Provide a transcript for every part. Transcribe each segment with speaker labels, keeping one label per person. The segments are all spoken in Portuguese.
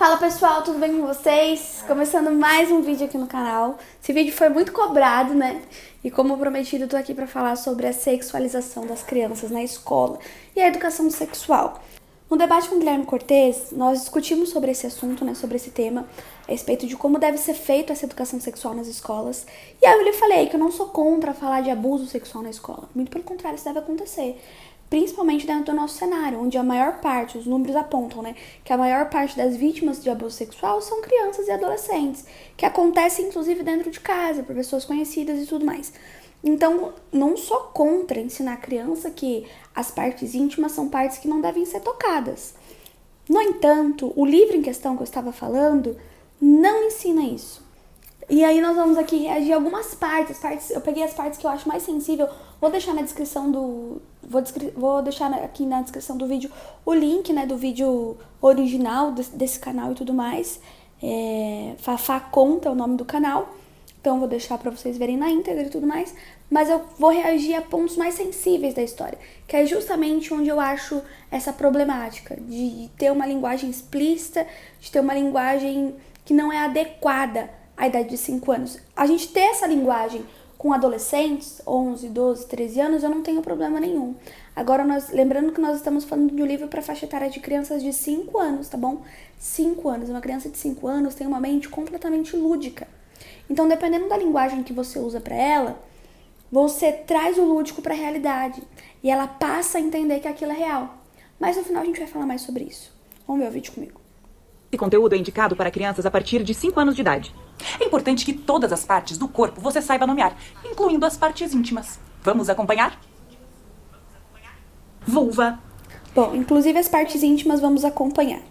Speaker 1: Fala pessoal, tudo bem com vocês? Começando mais um vídeo aqui no canal. Esse vídeo foi muito cobrado, né? E como prometido, eu tô aqui pra falar sobre a sexualização das crianças na escola e a educação sexual. No debate com o Guilherme Cortez, nós discutimos sobre esse assunto, né? Sobre esse tema, a respeito de como deve ser feita essa educação sexual nas escolas. E aí eu lhe falei que eu não sou contra falar de abuso sexual na escola. Muito pelo contrário, isso deve acontecer. Principalmente dentro do nosso cenário, onde a maior parte, os números apontam, né, que a maior parte das vítimas de abuso sexual são crianças e adolescentes, que acontece inclusive dentro de casa, por pessoas conhecidas e tudo mais. Então, não sou contra ensinar a criança que as partes íntimas são partes que não devem ser tocadas. No entanto, o livro em questão que eu estava falando não ensina isso. E aí nós vamos aqui reagir a algumas partes, eu peguei as partes que eu acho mais sensível, vou deixar na descrição vou deixar aqui na descrição do vídeo o link, né, do vídeo original desse canal e tudo mais, Fafá Conta é o nome do canal, então vou deixar pra vocês verem na íntegra e tudo mais, mas eu vou reagir a pontos mais sensíveis da história, que é justamente onde eu acho essa problemática, de ter uma linguagem explícita, de ter uma linguagem que não é adequada à idade de 5 anos. A gente ter essa linguagem com adolescentes, 11, 12, 13 anos, eu não tenho problema nenhum. Agora, lembrando que nós estamos falando de um livro para faixa etária de crianças de 5 anos, tá bom? 5 anos. Uma criança de 5 anos tem uma mente completamente lúdica. Então, dependendo da linguagem que você usa para ela, você traz o lúdico para a realidade. E ela passa a entender que aquilo é real. Mas no final a gente vai falar mais sobre isso. Vamos ver o vídeo comigo.
Speaker 2: Esse conteúdo é indicado para crianças a partir de 5 anos de idade. É importante que todas as partes do corpo você saiba nomear, incluindo as partes íntimas. Vamos acompanhar? Vulva.
Speaker 1: Bom, inclusive as partes íntimas vamos acompanhar.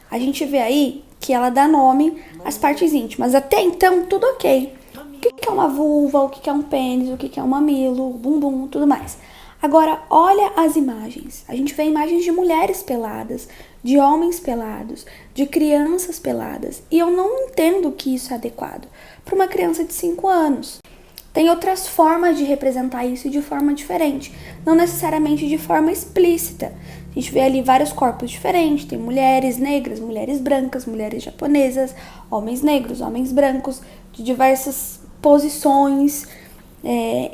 Speaker 1: A gente vê aí que ela dá nome às partes íntimas. Até então, tudo ok. O que é uma vulva, o que é um pênis, o que é um mamilo, bumbum, tudo mais. Agora, olha as imagens. A gente vê imagens de mulheres peladas, de homens pelados, de crianças peladas. E eu não entendo que isso é adequado para uma criança de 5 anos. Tem outras formas de representar isso de forma diferente, não necessariamente de forma explícita. A gente vê ali vários corpos diferentes, tem mulheres negras, mulheres brancas, mulheres japonesas, homens negros, homens brancos, de diversas posições,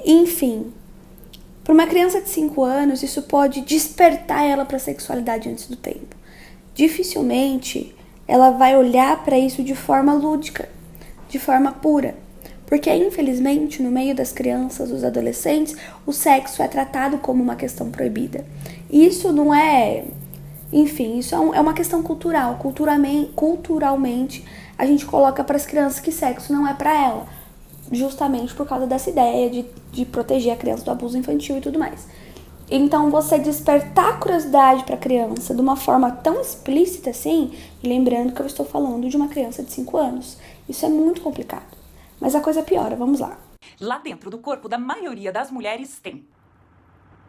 Speaker 1: enfim. Para uma criança de 5 anos, isso pode despertar ela para a sexualidade antes do tempo. Dificilmente ela vai olhar para isso de forma lúdica, de forma pura. Porque, infelizmente, no meio das crianças, dos adolescentes, o sexo é tratado como uma questão proibida. Isso não é... Enfim, isso é uma questão cultural. Culturalmente, a gente coloca para as crianças que sexo não é para ela. Justamente por causa dessa ideia de proteger a criança do abuso infantil e tudo mais. Então, você despertar a curiosidade para a criança de uma forma tão explícita assim, e lembrando que eu estou falando de uma criança de 5 anos, isso é muito complicado. Mas a coisa piora, vamos lá.
Speaker 2: Lá dentro do corpo da maioria das mulheres tem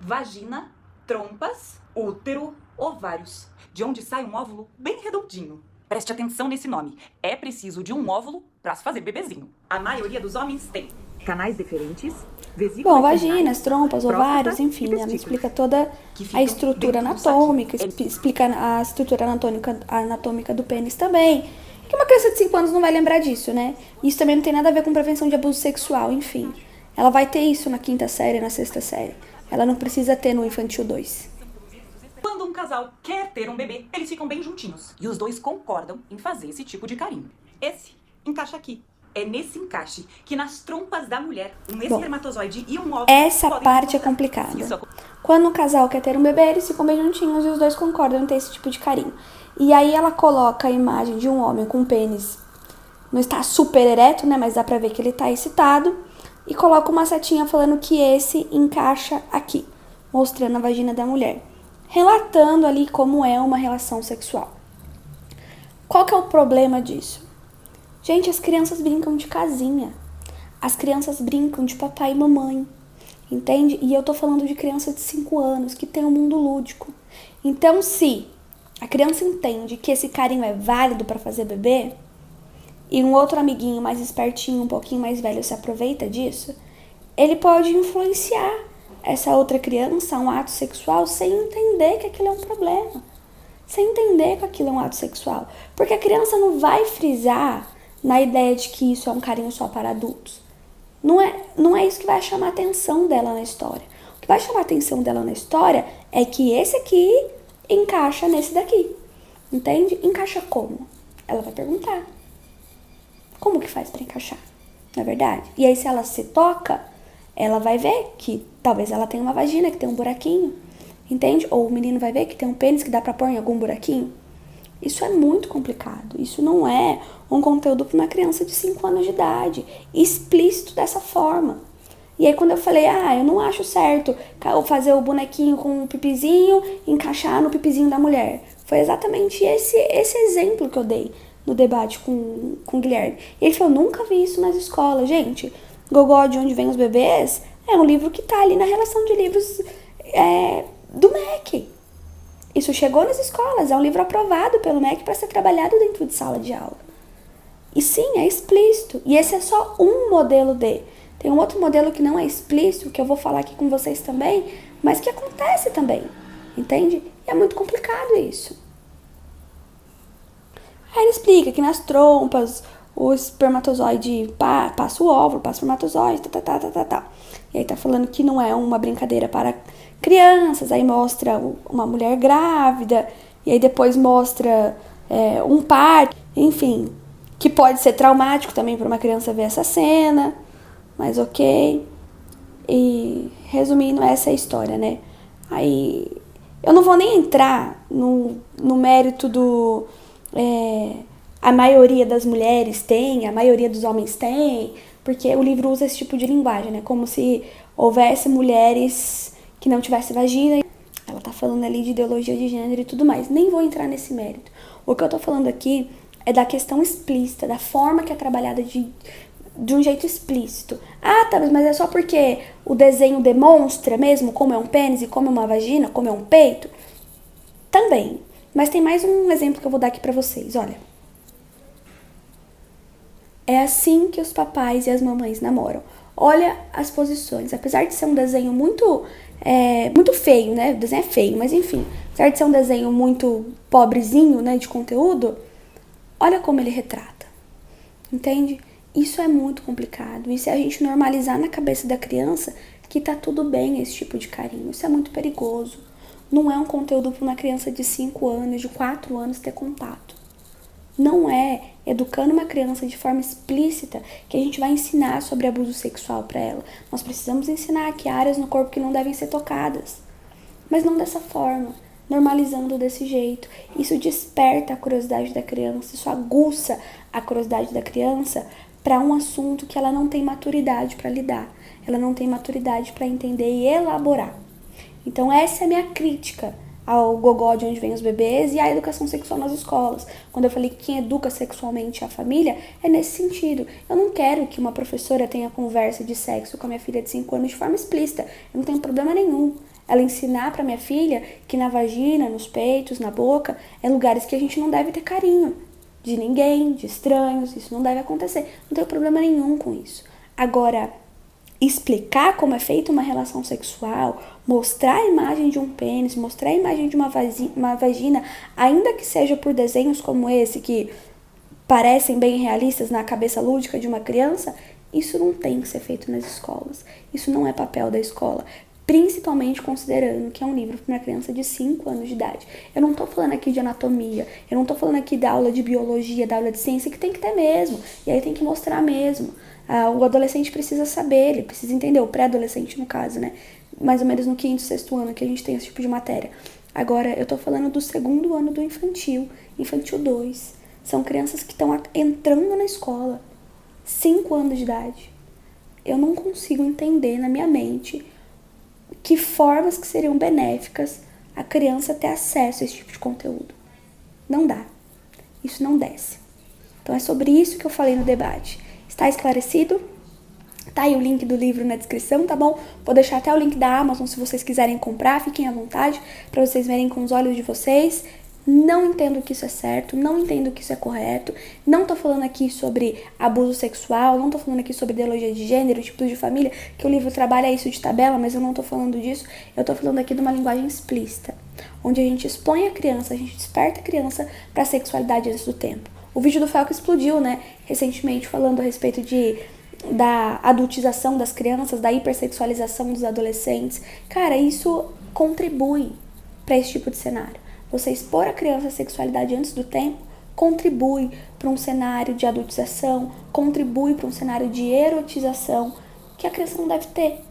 Speaker 2: vagina, trompas, útero, ovários, de onde sai um óvulo bem redondinho. Preste atenção nesse nome. É preciso de um óvulo para se fazer bebezinho. A maioria dos homens tem canais deferentes, vesículas.
Speaker 1: Bom, vaginas, trompas, ovários, enfim, ela explica toda a estrutura anatômica, explica a estrutura anatômica do pênis também. Que uma criança de 5 anos não vai lembrar disso, né? Isso também não tem nada a ver com prevenção de abuso sexual, enfim. Ela vai ter isso na 5ª série, na 6ª série. Ela não precisa ter no infantil 2.
Speaker 2: Quando um casal quer ter um bebê, eles ficam bem juntinhos. E os dois concordam em fazer esse tipo de carinho. Esse encaixa aqui. É nesse encaixe que nas trompas da mulher, um espermatozoide e um óvulo...
Speaker 1: Essa parte é complicada. Quando um casal quer ter um bebê, eles ficam bem juntinhos e os dois concordam em ter esse tipo de carinho. E aí ela coloca a imagem de um homem com pênis, não está super ereto, né, mas dá pra ver que ele tá excitado, e coloca uma setinha falando que esse encaixa aqui, mostrando a vagina da mulher, relatando ali como é uma relação sexual. Qual que é o problema disso? Gente, as crianças brincam de casinha, as crianças brincam de papai e mamãe, entende? E eu tô falando de criança de 5 anos, que tem um mundo lúdico. Então, se a criança entende que esse carinho é válido para fazer bebê, e um outro amiguinho mais espertinho, um pouquinho mais velho, se aproveita disso, ele pode influenciar essa outra criança a um ato sexual sem entender que aquilo é um problema. sem entender que aquilo é um ato sexual. Porque a criança não vai frisar na ideia de que isso é um carinho só para adultos. Não é isso que vai chamar a atenção dela na história. O que vai chamar a atenção dela na história é que esse aqui encaixa nesse daqui. Entende? Encaixa como? Ela vai perguntar. Como que faz para encaixar? Não é verdade? E aí, se ela se toca, ela vai ver que talvez ela tenha uma vagina que tem um buraquinho. Entende? Ou o menino vai ver que tem um pênis que dá pra pôr em algum buraquinho. Isso é muito complicado. Isso não é um conteúdo para uma criança de 5 anos de idade, explícito dessa forma. E aí quando eu falei, eu não acho certo fazer o bonequinho com o pipizinho, encaixar no pipizinho da mulher. Foi exatamente esse exemplo que eu dei no debate com o Guilherme. E ele falou, nunca vi isso nas escolas. Gente, Gogó, de Onde Vêm os Bebês, é um livro que tá ali na relação de livros do MEC. Isso chegou nas escolas, é um livro aprovado pelo MEC para ser trabalhado dentro de sala de aula. E sim, é explícito. E esse é só um modelo de. Tem um outro modelo que não é explícito, que eu vou falar aqui com vocês também, mas que acontece também. Entende? E é muito complicado isso. Aí ele explica que nas trompas, o espermatozoide passa o óvulo, passa o espermatozoide, E aí tá falando que não é uma brincadeira para crianças, aí mostra uma mulher grávida, e aí depois mostra um parto, enfim, que pode ser traumático também para uma criança ver essa cena, mas ok. E resumindo, essa é a história, né? Aí eu não vou nem entrar no mérito do a maioria das mulheres tem, a maioria dos homens tem, porque o livro usa esse tipo de linguagem, né? Como se houvesse mulheres que não tivessem vagina. Ela tá falando ali de ideologia de gênero e tudo mais. Nem vou entrar nesse mérito. O que eu tô falando aqui é da questão explícita, da forma que é trabalhada de um jeito explícito. Tá, mas é só porque o desenho demonstra mesmo como é um pênis e como é uma vagina, como é um peito? Também. Mas tem mais um exemplo que eu vou dar aqui pra vocês, olha. É assim que os papais e as mamães namoram. Olha as posições. Apesar de ser um desenho muito feio, né? O desenho é feio, mas enfim. Apesar de ser um desenho muito pobrezinho, né, de conteúdo, olha como ele retrata. Entende? Isso é muito complicado. E se a gente normalizar na cabeça da criança que tá tudo bem esse tipo de carinho, isso é muito perigoso. Não é um conteúdo para uma criança de 5 anos, de 4 anos ter contato. Não é educando uma criança de forma explícita que a gente vai ensinar sobre abuso sexual para ela. Nós precisamos ensinar que há áreas no corpo que não devem ser tocadas. Mas não dessa forma, normalizando desse jeito. Isso desperta a curiosidade da criança, isso aguça a curiosidade da criança para um assunto que ela não tem maturidade para lidar. Ela não tem maturidade para entender e elaborar. Então essa é a minha crítica ao Gogó, de Onde Vêm os Bebês, e à educação sexual nas escolas. Quando eu falei que quem educa sexualmente a família, é nesse sentido. Eu não quero que uma professora tenha conversa de sexo com a minha filha de 5 anos de forma explícita. Eu não tenho problema nenhum. Ela ensinar pra minha filha que na vagina, nos peitos, na boca, é lugares que a gente não deve ter carinho. De ninguém, de estranhos, isso não deve acontecer. Não tenho problema nenhum com isso. Agora, explicar como é feita uma relação sexual, mostrar a imagem de um pênis, mostrar a imagem de uma vagina, ainda que seja por desenhos como esse, que parecem bem realistas na cabeça lúdica de uma criança, isso não tem que ser feito nas escolas. Isso não é papel da escola, principalmente considerando que é um livro para uma criança de 5 anos de idade. Eu não tô falando aqui de anatomia, eu não tô falando aqui da aula de biologia, da aula de ciência, que tem que ter mesmo, e aí tem que mostrar mesmo. O adolescente precisa saber, ele precisa entender, o pré-adolescente no caso, né? Mais ou menos no 5º, 6º ano que a gente tem esse tipo de matéria. Agora, eu tô falando do 2º ano do infantil 2. São crianças que estão entrando na escola, 5 anos de idade. Eu não consigo entender na minha mente que formas que seriam benéficas a criança ter acesso a esse tipo de conteúdo. Não dá. Isso não desce. Então é sobre isso que eu falei no debate. Está esclarecido? Tá aí o link do livro na descrição, tá bom? Vou deixar até o link da Amazon se vocês quiserem comprar, fiquem à vontade, para vocês verem com os olhos de vocês. Não entendo que isso é certo, não entendo que isso é correto, não tô falando aqui sobre abuso sexual, não tô falando aqui sobre ideologia de gênero, tipos de família, que o livro trabalha isso de tabela, mas eu não tô falando disso, eu tô falando aqui de uma linguagem explícita. onde a gente expõe a criança, a gente desperta a criança para a sexualidade antes do tempo. O vídeo do Fel que explodiu, né, recentemente, falando a respeito da adultização das crianças, da hipersexualização dos adolescentes. Cara, isso contribui para esse tipo de cenário. Você expor a criança à sexualidade antes do tempo contribui para um cenário de adultização, contribui para um cenário de erotização que a criança não deve ter,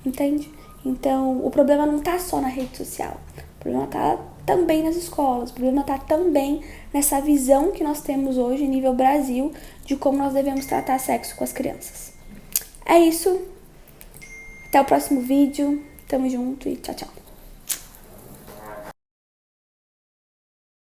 Speaker 1: entende? Então, o problema não tá só na rede social, o problema tá também nas escolas, o problema tá também nessa visão que nós temos hoje, nível Brasil, de como nós devemos tratar sexo com as crianças. É isso, até o próximo vídeo, tamo junto e tchau, tchau.